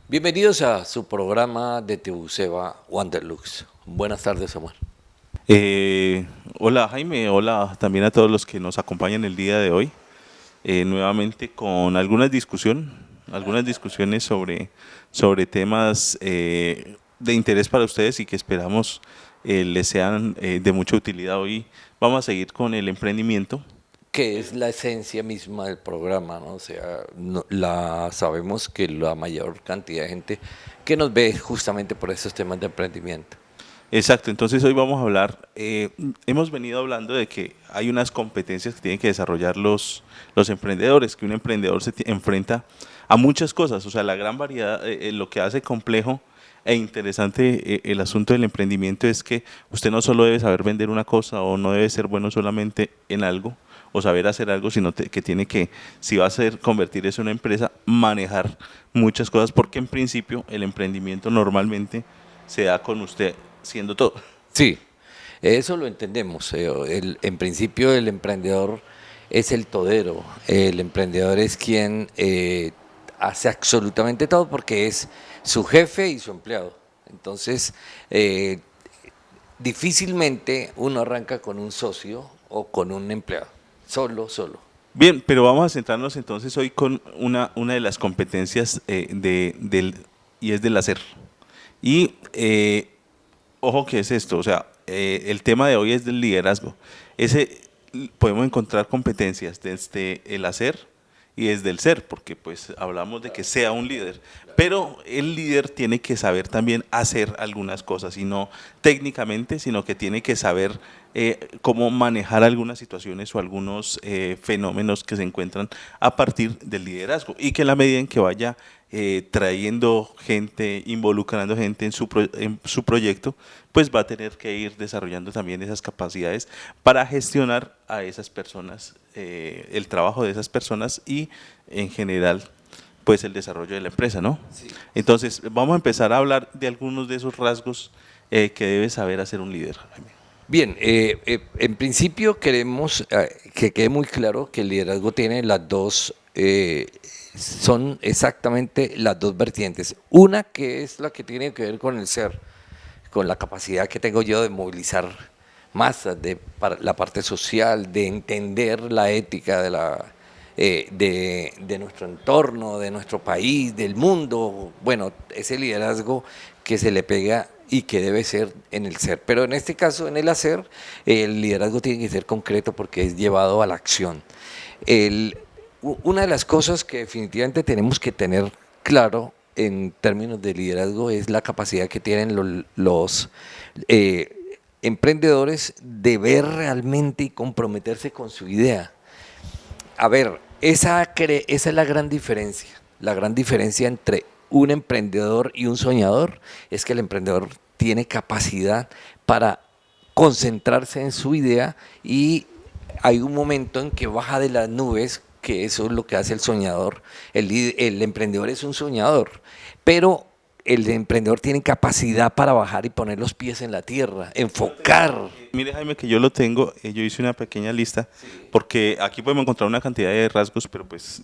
Bienvenidos a su programa de Tebuseba Wanderlux. Buenas tardes, Omar. Eh, Hola Jaime, hola también a todos los que nos acompañan el día de hoy, nuevamente con algunas discusiones sobre temas de interés para ustedes y que esperamos les sean de mucha utilidad. Hoy vamos a seguir con el emprendimiento. Que es la esencia misma del programa, ¿no? O sea, sabemos que la mayor cantidad de gente que nos ve justamente por esos temas de emprendimiento. Exacto, entonces hoy vamos a hablar, hemos venido hablando de que hay unas competencias que tienen que desarrollar los emprendedores, que un emprendedor enfrenta a muchas cosas, o sea, la gran variedad, lo que hace complejo e interesante el asunto del emprendimiento es que usted no solo debe saber vender una cosa o no debe ser bueno solamente en algo o saber hacer algo, sino que tiene que, si va a ser convertir eso en una empresa, manejar muchas cosas, porque en principio el emprendimiento normalmente se da con usted siendo todo. Sí, eso lo entendemos. En principio, el emprendedor es el todero. El emprendedor es quien hace absolutamente todo porque es su jefe y su empleado. Entonces, eh, difícilmente uno arranca con un socio o con un empleado. Solo, solo. Bien, pero vamos a centrarnos entonces hoy con una de las competencias y es del hacer. Y ojo que es esto, o sea, el tema de hoy es del liderazgo. Ese podemos encontrar competencias desde el hacer y desde el ser, porque pues hablamos de que sea un líder, pero el líder tiene que saber también hacer algunas cosas, y no técnicamente, sino que tiene que saber cómo manejar algunas situaciones o algunos fenómenos que se encuentran a partir del liderazgo, y que en la medida en que vaya trayendo gente, involucrando gente en su proyecto, pues va a tener que ir desarrollando también esas capacidades para gestionar a esas personas, el trabajo de esas personas y en general pues el desarrollo de la empresa, ¿no? Sí. Entonces vamos a empezar a hablar de algunos de esos rasgos que debe saber hacer un líder, Jaime. Bien, en principio queremos que quede muy claro que el liderazgo tiene las dos, son exactamente las dos vertientes. Una que es la que tiene que ver con el ser, con la capacidad que tengo yo de movilizar masas, para la parte social, de entender la ética de nuestro entorno, de nuestro país, del mundo. Bueno, ese liderazgo que se le pega y que debe ser en el ser. Pero en este caso, en el hacer, el liderazgo tiene que ser concreto porque es llevado a la acción. Una de las cosas que definitivamente tenemos que tener claro en términos de liderazgo es la capacidad que tienen los emprendedores de ver realmente y comprometerse con su idea. A ver, esa es la gran diferencia. La gran diferencia entre un emprendedor y un soñador es que el emprendedor tiene capacidad para concentrarse en su idea y hay un momento en que baja de las nubes, que eso es lo que hace el soñador. El emprendedor es un soñador, pero el emprendedor tiene capacidad para bajar y poner los pies en la tierra, enfocar. Mire Jaime que yo lo tengo, yo hice una pequeña lista, porque aquí podemos encontrar una cantidad de rasgos, pero pues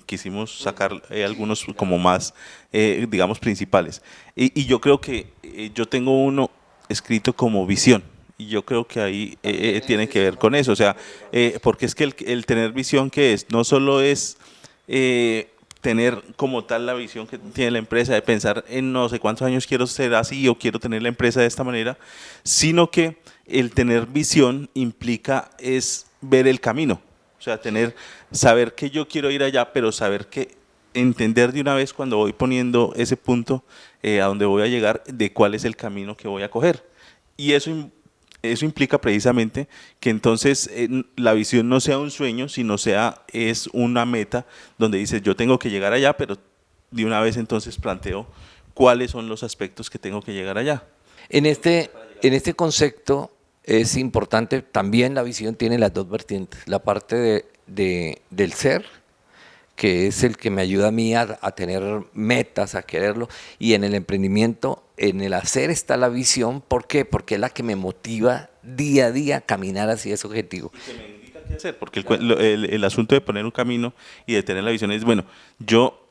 quisimos sacar algunos como más, digamos, principales. Y yo creo que yo tengo uno escrito como visión, y yo creo que ahí tiene que ver con eso, o sea, porque es que el tener visión, ¿qué es? No solo es tener como tal la visión que tiene la empresa de pensar en no sé cuántos años quiero ser así o quiero tener la empresa de esta manera, sino que el tener visión implica es ver el camino, o sea, saber que yo quiero ir allá, pero saber que entender de una vez cuando voy poniendo ese punto a donde voy a llegar, de cuál es el camino que voy a coger. Y eso implica precisamente que entonces la visión no sea un sueño, sino es una meta donde dices yo tengo que llegar allá, pero de una vez entonces planteo cuáles son los aspectos que tengo que llegar allá. En este concepto es importante, también la visión tiene las dos vertientes, la parte del ser, que es el que me ayuda a mí a tener metas, a quererlo, y en el emprendimiento, en el hacer está la visión. ¿Por qué? Porque es la que me motiva día a día a caminar hacia ese objetivo. Y que me indica qué hacer, porque el asunto de poner un camino y de tener la visión es, bueno, yo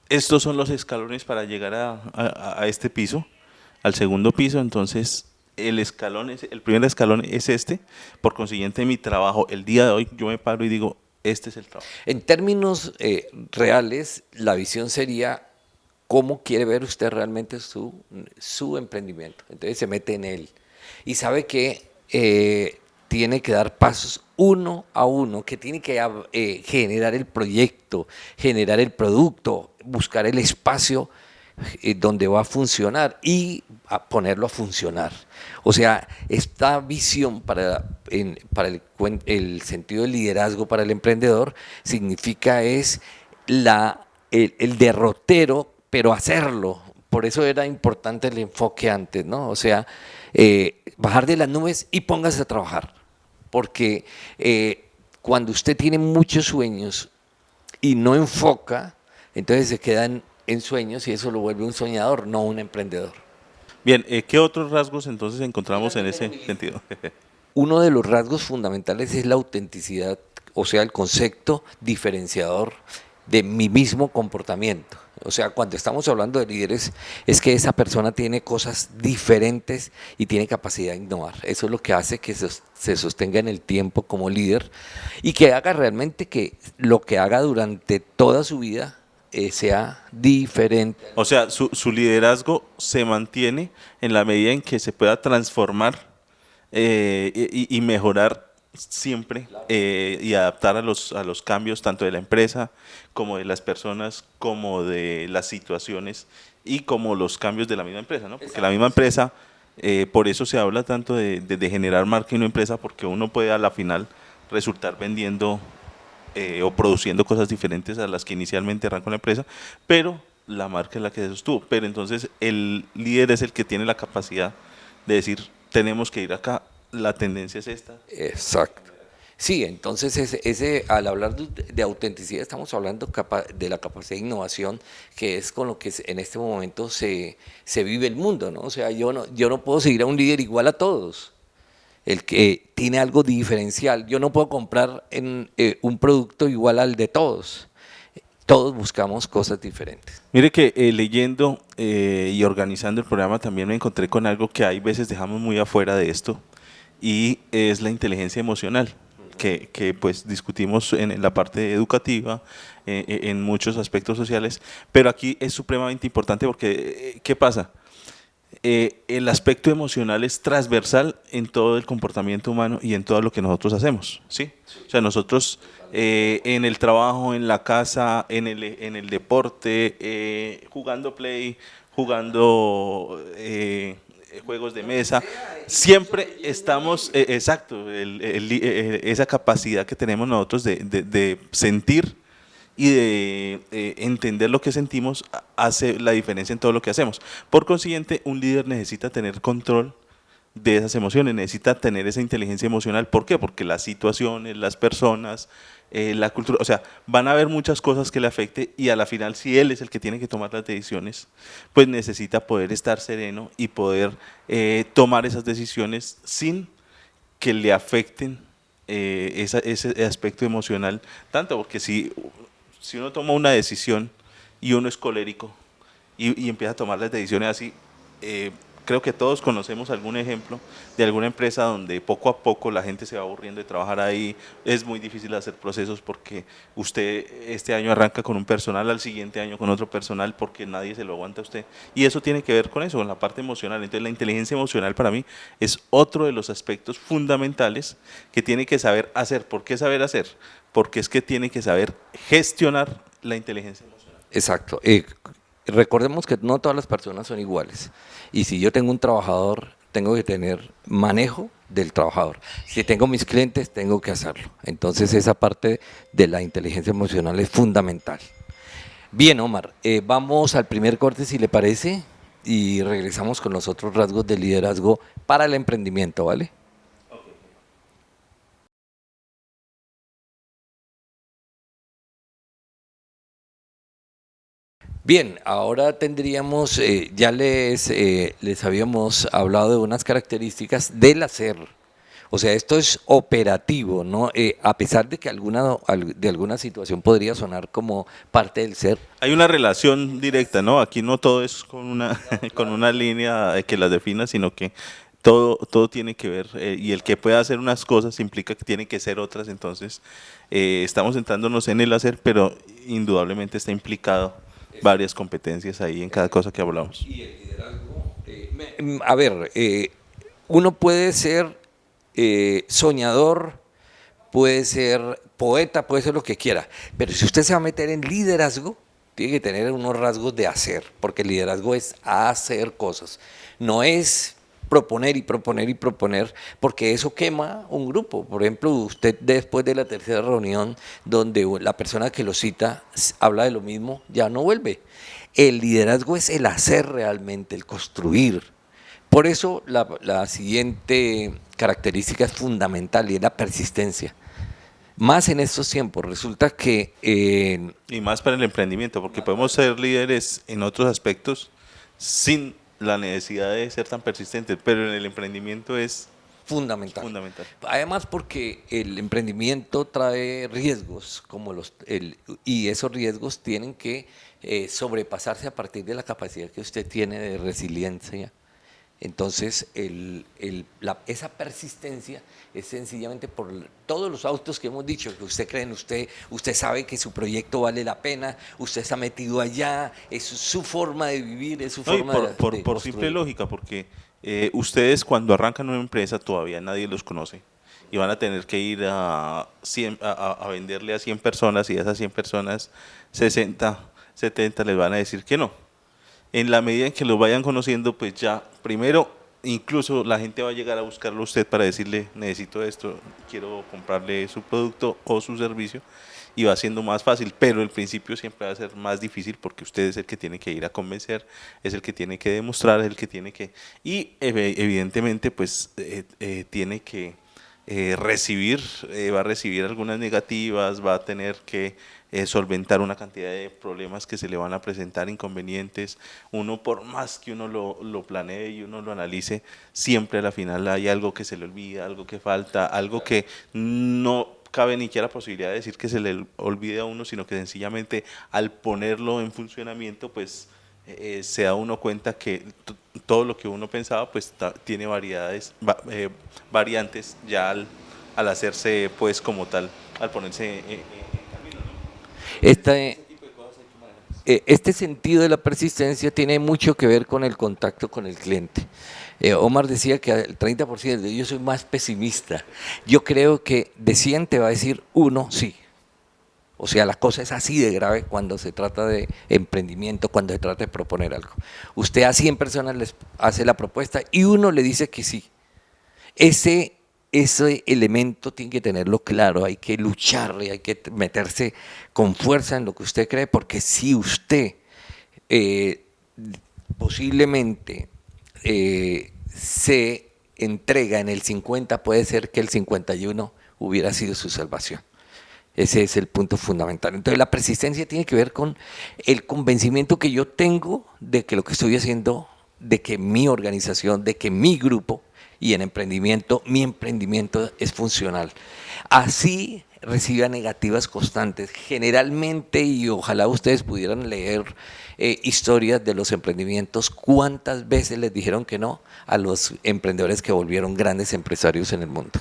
estos son los escalones para llegar a este piso, al segundo piso. Entonces el primer escalón es este. Por consiguiente, mi trabajo el día de hoy, yo me paro y digo, este es el trabajo. En términos reales, la visión sería cómo quiere ver usted realmente su emprendimiento. Entonces se mete en él y sabe que tiene que dar pasos uno a uno, que tiene que generar el proyecto, generar el producto, buscar el espacio donde va a funcionar y a ponerlo a funcionar. O sea, esta visión para el sentido del liderazgo para el emprendedor significa es el derrotero, pero hacerlo. Por eso era importante el enfoque antes, ¿no? O sea, bajar de las nubes y póngase a trabajar. Porque cuando usted tiene muchos sueños y no enfoca, entonces se quedan en sueños y eso lo vuelve un soñador, no un emprendedor. Bien, ¿qué otros rasgos entonces encontramos en ese sentido? Uno de los rasgos fundamentales es la autenticidad, o sea, el concepto diferenciador de mi mismo comportamiento. O sea, cuando estamos hablando de líderes, es que esa persona tiene cosas diferentes y tiene capacidad de innovar. Eso es lo que hace que se sostenga en el tiempo como líder y que haga realmente que lo que haga durante toda su vida sea diferente. O sea, su liderazgo se mantiene en la medida en que se pueda transformar y mejorar siempre y adaptar a los cambios tanto de la empresa como de las personas, como de las situaciones y como los cambios de la misma empresa, ¿no? Porque la misma empresa, por eso se habla tanto de generar marca en una empresa, porque uno puede a la final resultar vendiendo o produciendo cosas diferentes a las que inicialmente arrancó la empresa, pero la marca es la que se sostuvo. Pero entonces el líder es el que tiene la capacidad de decir, tenemos que ir acá, la tendencia es esta. Exacto. Sí, entonces al hablar de autenticidad estamos hablando de la capacidad de innovación, que es con lo que en este momento se vive el mundo, ¿no? O sea, yo no puedo seguir a un líder igual a todos. El que tiene algo diferencial. Yo no puedo comprar un producto igual al de todos. Todos buscamos cosas diferentes. Mire que leyendo y organizando el programa también me encontré con algo que hay veces dejamos muy afuera de esto, y es la inteligencia emocional, que pues discutimos en la parte educativa, en muchos aspectos sociales, pero aquí es supremamente importante porque ¿qué pasa? El aspecto emocional es transversal en todo el comportamiento humano y en todo lo que nosotros hacemos, ¿sí? O sea, nosotros en el trabajo, en la casa, en el deporte, jugando play, jugando juegos de mesa, siempre estamos, exacto, esa capacidad que tenemos nosotros de sentir y de entender lo que sentimos hace la diferencia en todo lo que hacemos. Por consiguiente, un líder necesita tener control de esas emociones, necesita tener esa inteligencia emocional. ¿Por qué? Porque las situaciones, las personas, la cultura, o sea, van a haber muchas cosas que le afecte, y a la final, si él es el que tiene que tomar las decisiones, pues necesita poder estar sereno y poder tomar esas decisiones sin que le afecten ese aspecto emocional tanto, porque si uno toma una decisión y uno es colérico y empieza a tomar las decisiones así, creo que todos conocemos algún ejemplo de alguna empresa donde poco a poco la gente se va aburriendo de trabajar ahí, es muy difícil hacer procesos porque usted este año arranca con un personal, al siguiente año con otro personal, porque nadie se lo aguanta a usted, y eso tiene que ver con eso, con la parte emocional. Entonces la inteligencia emocional para mí es otro de los aspectos fundamentales que tiene que saber hacer. ¿Por qué saber hacer? Porque es que tiene que saber gestionar la inteligencia emocional. Exacto. Recordemos que no todas las personas son iguales. Y si yo tengo un trabajador, tengo que tener manejo del trabajador. Si tengo mis clientes, tengo que hacerlo. Entonces esa parte de la inteligencia emocional es fundamental. Bien, Omar, vamos al primer corte si le parece y regresamos con los otros rasgos de liderazgo para el emprendimiento, ¿vale? Bien, ahora tendríamos, ya les habíamos hablado de unas características del hacer. O sea, esto es operativo, ¿no? A pesar de que de alguna situación podría sonar como parte del ser. Hay una relación directa, ¿no? Aquí no todo es con una, con una línea que las defina, sino que todo tiene que ver, y el que pueda hacer unas cosas implica que tiene que ser otras, entonces estamos centrándonos en el hacer, pero indudablemente está implicado varias competencias ahí en cada cosa que hablamos. Y el liderazgo, a ver, uno puede ser soñador, puede ser poeta, puede ser lo que quiera, pero si usted se va a meter en liderazgo, tiene que tener unos rasgos de hacer, porque el liderazgo es hacer cosas, no es proponer y proponer y proponer, porque eso quema un grupo. Por ejemplo, usted después de la tercera reunión, donde la persona que lo cita habla de lo mismo, ya no vuelve. El liderazgo es el hacer realmente, el construir. Por eso la siguiente característica es fundamental y es la persistencia. Más en estos tiempos, resulta que Y más para el emprendimiento, porque podemos ser líderes en otros aspectos sin la necesidad de ser tan persistentes, pero en el emprendimiento es fundamental. fundamental. Además porque el emprendimiento trae riesgos y esos riesgos tienen que sobrepasarse a partir de la capacidad que usted tiene de resiliencia. Entonces, esa persistencia es sencillamente por todos los autos que hemos dicho, que usted cree en usted, usted sabe que su proyecto vale la pena, usted está metido allá, es su forma de vivir, es su No, y forma de por simple construir. lógica, porque ustedes cuando arrancan una empresa todavía nadie los conoce y van a tener que ir a venderle a 100 personas y de esas 100 personas 60, 70 les van a decir que no. En la medida en que los vayan conociendo, pues ya primero incluso la gente va a llegar a buscarlo a usted para decirle necesito esto, quiero comprarle su producto o su servicio, y va siendo más fácil, pero el principio siempre va a ser más difícil porque usted es el que tiene que ir a convencer, es el que tiene que demostrar, es el que tiene que, y evidentemente pues tiene que va a recibir algunas negativas, va a tener que solventar una cantidad de problemas que se le van a presentar, inconvenientes. Uno, por más que uno lo planee y uno lo analice, siempre a la final hay algo que se le olvida, algo que falta, algo que no cabe ni siquiera la posibilidad de decir que se le olvide a uno, sino que sencillamente al ponerlo en funcionamiento, pues se da uno cuenta que todo lo que uno pensaba pues tiene variantes ya al hacerse pues como tal, al ponerse camino, ¿no? Este, este sentido de la persistencia tiene mucho que ver con el contacto con el cliente. Omar decía que el 30%, yo soy más pesimista. Yo creo que de 100 te va a decir uno sí. O sea, la cosa es así de grave cuando se trata de emprendimiento, cuando se trata de proponer algo. Usted a 100 personas les hace la propuesta y uno le dice que sí. Ese elemento tiene que tenerlo claro, hay que luchar, hay que meterse con fuerza en lo que usted cree, porque si usted posiblemente se entrega en el 50, puede ser que el 51 hubiera sido su salvación. Ese es el punto fundamental. Entonces la persistencia tiene que ver con el convencimiento que yo tengo de que lo que estoy haciendo, de que mi organización, de que mi grupo y en emprendimiento, mi emprendimiento es funcional. Así reciba negativas constantes. Generalmente, y ojalá ustedes pudieran leer historias de los emprendimientos, cuántas veces les dijeron que no a los emprendedores que volvieron grandes empresarios en el mundo.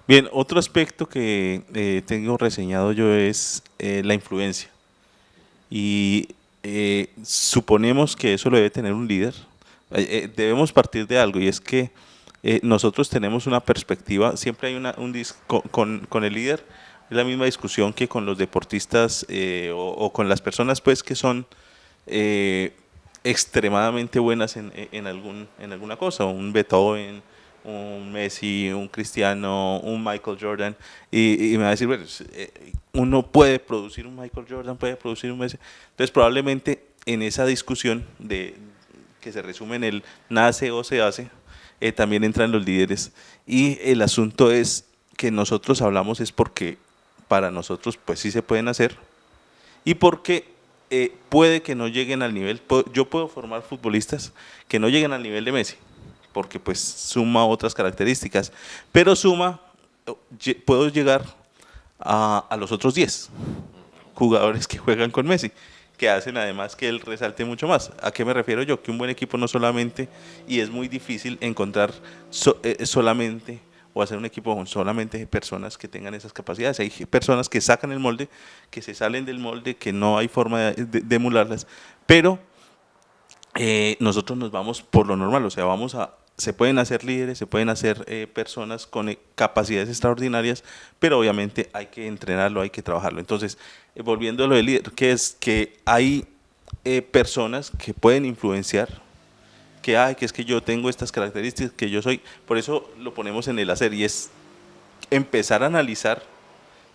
Bien, otro aspecto que tengo reseñado yo es la influencia. Y suponemos que eso lo debe tener un líder. Debemos partir de algo, y es que nosotros tenemos una perspectiva, siempre hay con el líder, es la misma discusión que con los deportistas o con las personas pues que son extremadamente buenas en alguna cosa, un Beethoven, un Messi, un Cristiano, un Michael Jordan, y me va a decir, bueno, uno puede producir un Michael Jordan, puede producir un Messi. Entonces probablemente en esa discusión que se resume en el nace o se hace, también entran los líderes, y el asunto es que nosotros hablamos es porque para nosotros pues sí se pueden hacer, y porque puede que no lleguen al nivel, yo puedo formar futbolistas que no lleguen al nivel de Messi, porque pues suma otras características, pero suma, puedo llegar a los otros 10 jugadores que juegan con Messi, que hacen además que él resalte mucho más. ¿A qué me refiero yo? Que un buen equipo no solamente, y es muy difícil encontrar solamente o hacer un equipo con solamente personas que tengan esas capacidades. Hay personas que sacan el molde, que se salen del molde, que no hay forma de emularlas, pero nosotros nos vamos por lo normal, o sea, se pueden hacer líderes, se pueden hacer personas con capacidades extraordinarias, pero obviamente hay que entrenarlo, hay que trabajarlo. Entonces, volviendo a lo del líder, que es que hay personas que pueden influenciar, que es que yo tengo estas características, que yo soy, por eso lo ponemos en el hacer, y es empezar a analizar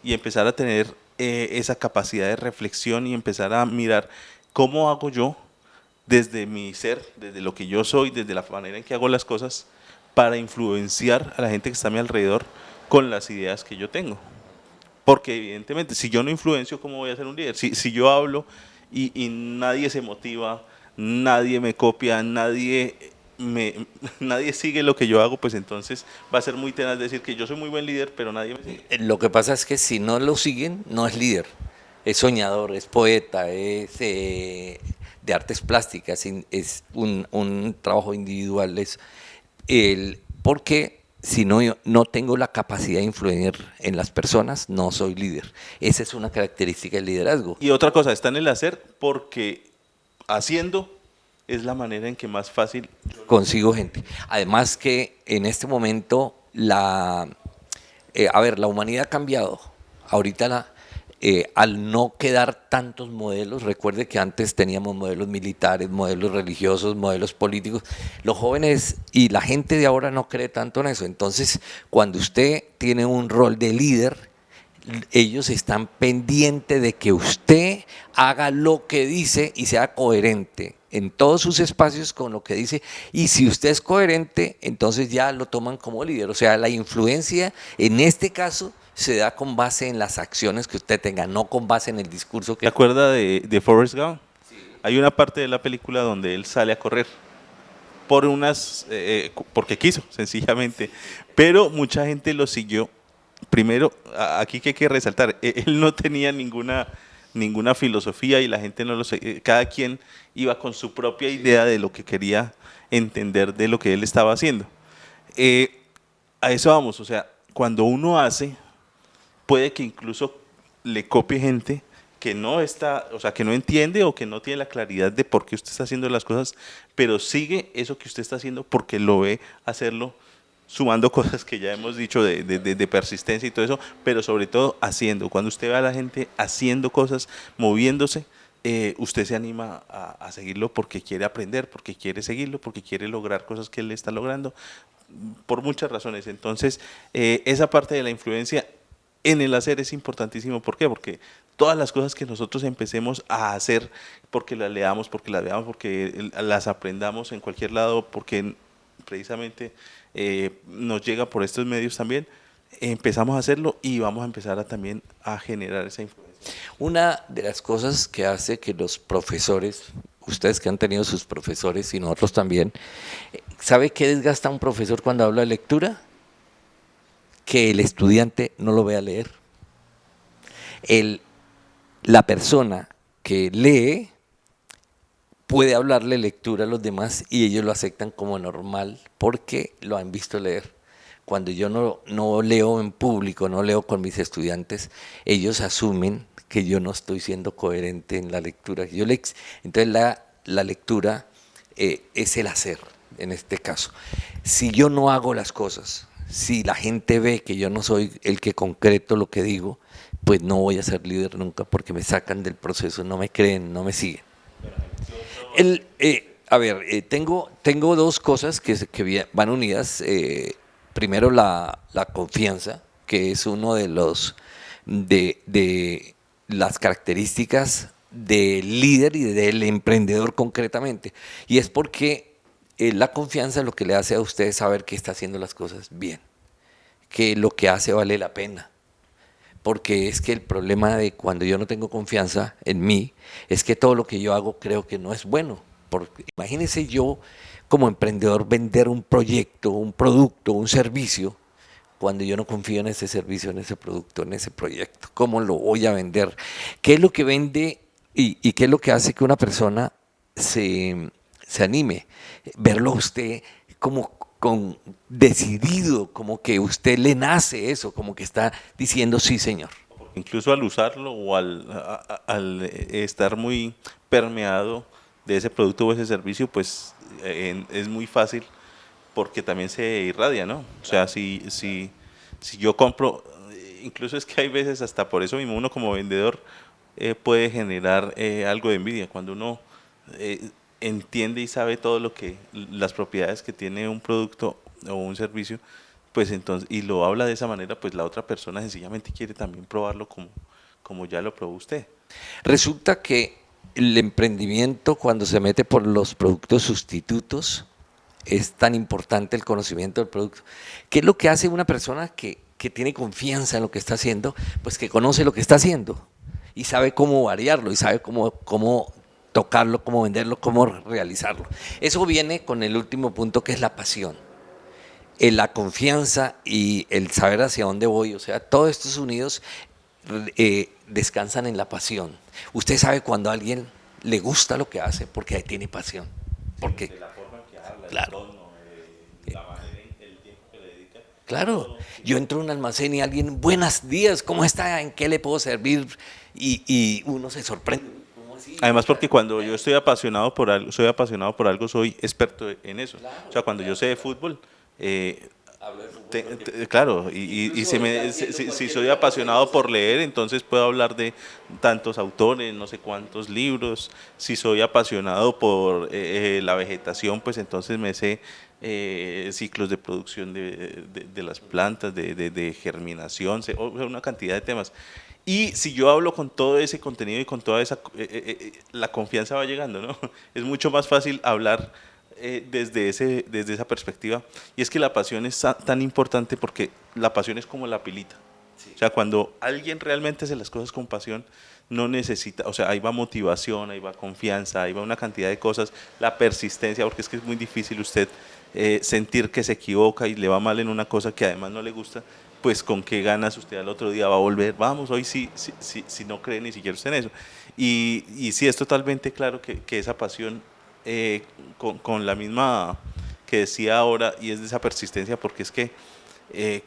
y empezar a tener esa capacidad de reflexión y empezar a mirar cómo hago yo desde mi ser, desde lo que yo soy, desde la manera en que hago las cosas, para influenciar a la gente que está a mi alrededor con las ideas que yo tengo. Porque evidentemente, si yo no influencio, ¿cómo voy a ser un líder? Si yo hablo y nadie se motiva, nadie me copia, nadie sigue lo que yo hago, pues entonces va a ser muy tenaz decir que yo soy muy buen líder, pero nadie me sigue. Lo que pasa es que si no lo siguen, no es líder. Es soñador, es poeta, es de artes plásticas, es un trabajo individual. Porque si no, yo no tengo la capacidad de influir en las personas, no soy líder. Esa es una característica del liderazgo. Y otra cosa, está en el hacer porque haciendo es la manera en que más fácil consigo gente. Además que en este momento la humanidad ha cambiado. Ahorita al no quedar tantos modelos, recuerde que antes teníamos modelos militares, modelos religiosos, modelos políticos. Los jóvenes y la gente de ahora no cree tanto en eso. Entonces, cuando usted tiene un rol de líder, ellos están pendientes de que usted haga lo que dice y sea coherente en todos sus espacios con lo que dice, y si usted es coherente, entonces ya lo toman como líder. O sea, la influencia en este caso se da con base en las acciones que usted tenga, no con base en el discurso que... ¿Te acuerdas de Forrest Gump? Sí. Hay una parte de la película donde él sale a correr porque quiso, sencillamente, pero mucha gente lo siguió. Primero, aquí que hay que resaltar, él no tenía ninguna filosofía y la gente no lo seguía, cada quien iba con su propia idea de lo que quería entender de lo que él estaba haciendo. A eso vamos, o sea, cuando uno hace, puede que incluso le copie gente que no está, o sea, que no entiende o que no tiene la claridad de por qué usted está haciendo las cosas, pero sigue eso que usted está haciendo porque lo ve hacerlo, sumando cosas que ya hemos dicho de persistencia y todo eso, pero sobre todo haciendo. Cuando usted ve a la gente haciendo cosas, moviéndose, usted se anima a seguirlo porque quiere aprender, porque quiere seguirlo, porque quiere lograr cosas que él está logrando, por muchas razones. Entonces, esa parte de la influencia en el hacer es importantísimo. ¿Por qué? Porque todas las cosas que nosotros empecemos a hacer, porque las leamos, porque las veamos, porque las aprendamos en cualquier lado, porque precisamente nos llega por estos medios también, empezamos a hacerlo y vamos a empezar también a generar esa influencia. Una de las cosas que hace que los profesores, ustedes que han tenido sus profesores y nosotros también, ¿sabe qué desgasta a un profesor cuando habla de lectura? Que el estudiante no lo vea leer. La persona que lee puede hablarle lectura a los demás y ellos lo aceptan como normal porque lo han visto leer. Cuando yo no leo en público, no leo con mis estudiantes, ellos asumen que yo no estoy siendo coherente en la lectura. Entonces la lectura es el hacer, en este caso. Si yo no hago las cosas, si la gente ve que yo no soy el que concreto lo que digo, pues no voy a ser líder nunca porque me sacan del proceso, no me creen, no me siguen. Tengo dos cosas que van unidas. Primero la confianza, que es uno de las características del líder y del emprendedor concretamente. Y es porque la confianza lo que le hace a usted es saber que está haciendo las cosas bien, que lo que hace vale la pena. Porque es que el problema de cuando yo no tengo confianza en mí es que todo lo que yo hago creo que no es bueno. Porque imagínese yo como emprendedor vender un proyecto, un producto, un servicio, cuando yo no confío en ese servicio, en ese producto, en ese proyecto? ¿Cómo lo voy a vender? ¿Qué es lo que vende y qué es lo que hace que una persona se anime? Verlo a usted como decidido, como que usted le nace eso, como que está diciendo sí, señor. Incluso al usarlo o al estar muy permeado de ese producto o ese servicio, pues es muy fácil porque también se irradia, ¿no? O sea, si yo compro, incluso es que hay veces hasta por eso mismo uno como vendedor puede generar algo de envidia cuando uno entiende y sabe todo lo que las propiedades que tiene un producto o un servicio, pues entonces y lo habla de esa manera, pues la otra persona sencillamente quiere también probarlo como ya lo probó usted. Resulta que el emprendimiento, cuando se mete por los productos sustitutos, es tan importante el conocimiento del producto. ¿Qué es lo que hace una persona que tiene confianza en lo que está haciendo? Pues que conoce lo que está haciendo y sabe cómo variarlo y sabe cómo tocarlo, cómo venderlo, cómo realizarlo. Eso viene con el último punto, que es la pasión. La confianza y el saber hacia dónde voy, o sea, todos estos unidos descansan en la pasión. Usted sabe cuando a alguien le gusta lo que hace porque tiene pasión. Porque, De la forma en que habla, claro, el tono, la manera, el tiempo que le dedica. claro, yo entro a un almacén y alguien, buenos días, ¿cómo está? ¿En qué le puedo servir? Y uno se sorprende. ¿Cómo así? Además porque cuando yo estoy apasionado por algo, soy experto en eso. O sea, cuando yo sé de fútbol, claro, y si soy apasionado por leer, entonces puedo hablar de tantos autores, no sé cuántos libros. Si soy apasionado por la vegetación, pues entonces me sé ciclos de producción de las plantas, de germinación, o sea, una cantidad de temas. Y si yo hablo con todo ese contenido y con toda esa, la confianza va llegando, ¿no? Es mucho más fácil hablar desde esa perspectiva. Y es que la pasión es tan importante porque la pasión es como la pilita. O sea, cuando alguien realmente hace las cosas con pasión, no necesita, o sea, ahí va motivación, ahí va confianza, ahí va una cantidad de cosas, la persistencia, porque es que es muy difícil usted sentir que se equivoca y le va mal en una cosa que además no le gusta, pues con qué ganas usted al otro día va a volver, vamos, hoy sí no cree ni siquiera usted en eso. Y sí es totalmente claro que esa pasión, con la misma que decía ahora, y es de esa persistencia, porque es que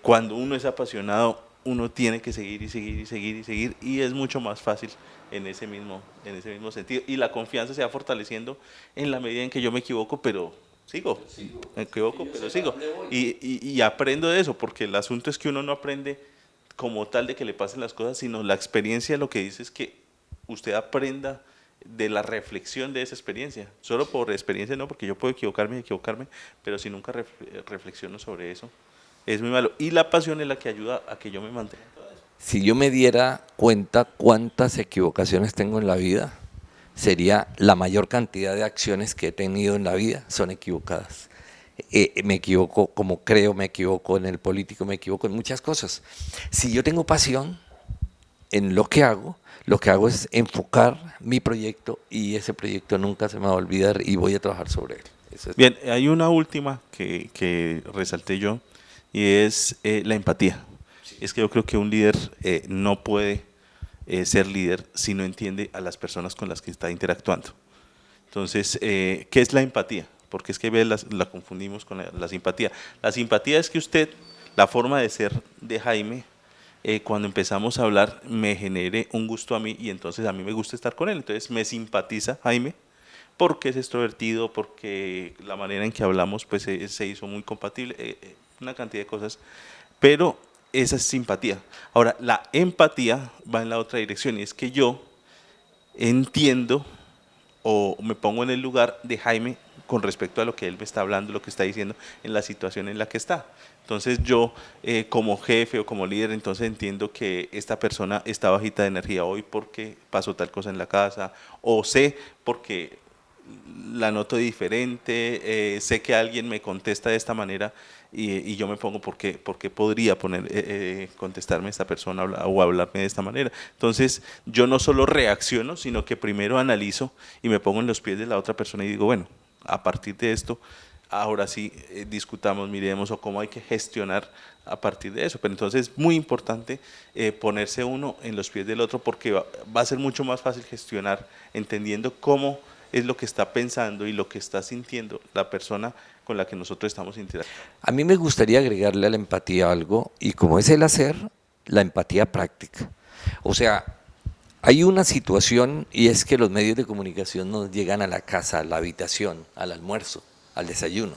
cuando uno es apasionado, uno tiene que seguir y seguir y seguir y seguir, y es mucho más fácil en ese mismo sentido. Y la confianza se va fortaleciendo en la medida en que yo me equivoco, pero sigo, me equivoco, pero sigo. Y aprendo de eso, porque el asunto es que uno no aprende como tal de que le pasen las cosas, sino la experiencia lo que dice es que usted aprenda de la reflexión de esa experiencia. Solo por experiencia no, porque yo puedo equivocarme, pero si nunca reflexiono sobre eso, es muy malo. Y la pasión es la que ayuda a que yo me mantenga. Si yo me diera cuenta cuántas equivocaciones tengo en la vida, sería la mayor cantidad de acciones que he tenido en la vida son equivocadas. Me equivoco como creo, me equivoco en el político, me equivoco en muchas cosas. Si yo tengo pasión en lo que hago es enfocar mi proyecto y ese proyecto nunca se me va a olvidar y voy a trabajar sobre él. Bien, hay una última que resalté yo y es la empatía. Es que yo creo que un líder no puede ser líder si no entiende a las personas con las que está interactuando. Entonces, ¿qué es la empatía? Porque es que la confundimos con la simpatía. La simpatía es que usted, la forma de ser de Jaime, cuando empezamos a hablar, me genere un gusto a mí y entonces a mí me gusta estar con él. Entonces me simpatiza Jaime porque es extrovertido, porque la manera en que hablamos pues se hizo muy compatible, una cantidad de cosas. Pero esa es simpatía. Ahora, la empatía va en la otra dirección y es que yo entiendo o me pongo en el lugar de Jaime con respecto a lo que él me está hablando, lo que está diciendo, en la situación en la que está. Entonces yo, como jefe o como líder, entonces entiendo que esta persona está bajita de energía hoy porque pasó tal cosa en la casa, o sé porque la noto diferente, sé que alguien me contesta de esta manera y yo me pongo porque podría contestarme esta persona o hablarme de esta manera. Entonces yo no solo reacciono, sino que primero analizo y me pongo en los pies de la otra persona y digo, bueno, a partir de esto, ahora sí discutamos, miremos o cómo hay que gestionar a partir de eso. Pero entonces es muy importante ponerse uno en los pies del otro, porque va a ser mucho más fácil gestionar entendiendo cómo es lo que está pensando y lo que está sintiendo la persona con la que nosotros estamos interactuando. A mí me gustaría agregarle a la empatía algo, y como es el hacer, la empatía práctica. O sea, hay una situación y es que los medios de comunicación nos llegan a la casa, a la habitación, al almuerzo, al desayuno.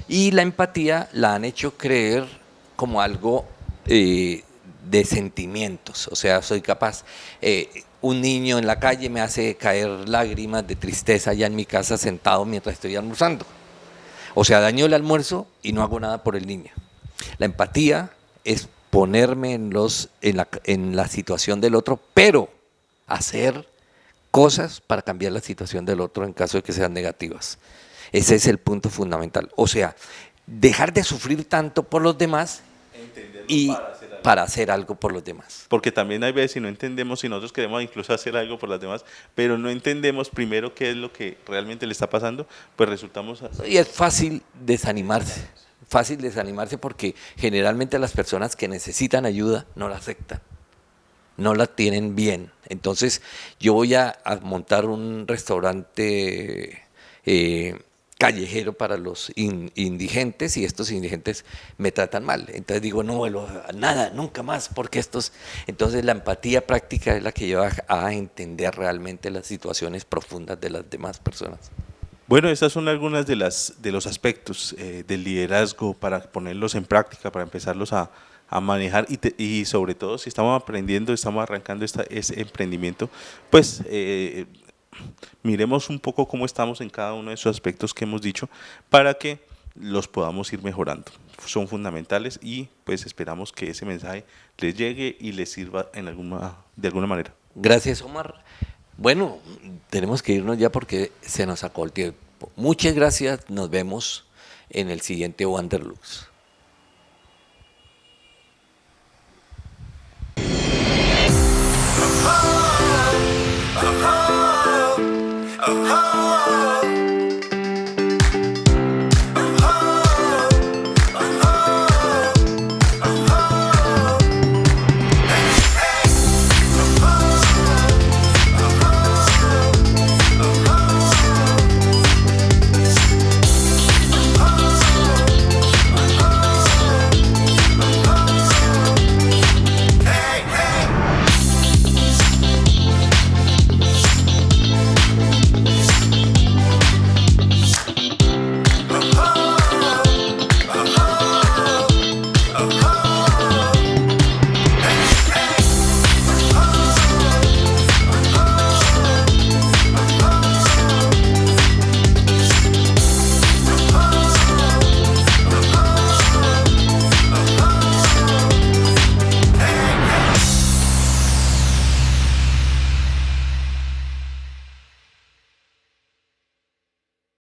Y la empatía la han hecho creer como algo de sentimientos. O sea, soy capaz, un niño en la calle me hace caer lágrimas de tristeza ya en mi casa sentado mientras estoy almorzando. O sea, daño el almuerzo y no hago nada por el niño. La empatía es ponerme en la situación del otro, pero hacer cosas para cambiar la situación del otro en caso de que sean negativas. Ese es el punto fundamental. O sea, dejar de sufrir tanto por los demás y para hacer algo por los demás. Porque también hay veces si no entendemos, si nosotros queremos incluso hacer algo por las demás, pero no entendemos primero qué es lo que realmente le está pasando, pues resultamos... Y es fácil desanimarse porque generalmente las personas que necesitan ayuda no la aceptan, no la tienen bien. Entonces yo voy a montar un restaurante callejero para los indigentes y estos indigentes me tratan mal. Entonces digo, no vuelvo a nada, nunca más, porque estos... Entonces la empatía práctica es la que lleva a entender realmente las situaciones profundas de las demás personas. Bueno, estas son algunas de los aspectos del liderazgo para ponerlos en práctica, para empezarlos a manejar y sobre todo si estamos aprendiendo, estamos arrancando ese emprendimiento, pues miremos un poco cómo estamos en cada uno de esos aspectos que hemos dicho para que los podamos ir mejorando. Son fundamentales y pues esperamos que ese mensaje les llegue y les sirva de alguna manera. Gracias, Omar. Bueno, tenemos que irnos ya porque se nos acabó el tiempo. Muchas gracias, nos vemos en el siguiente Wanderlux.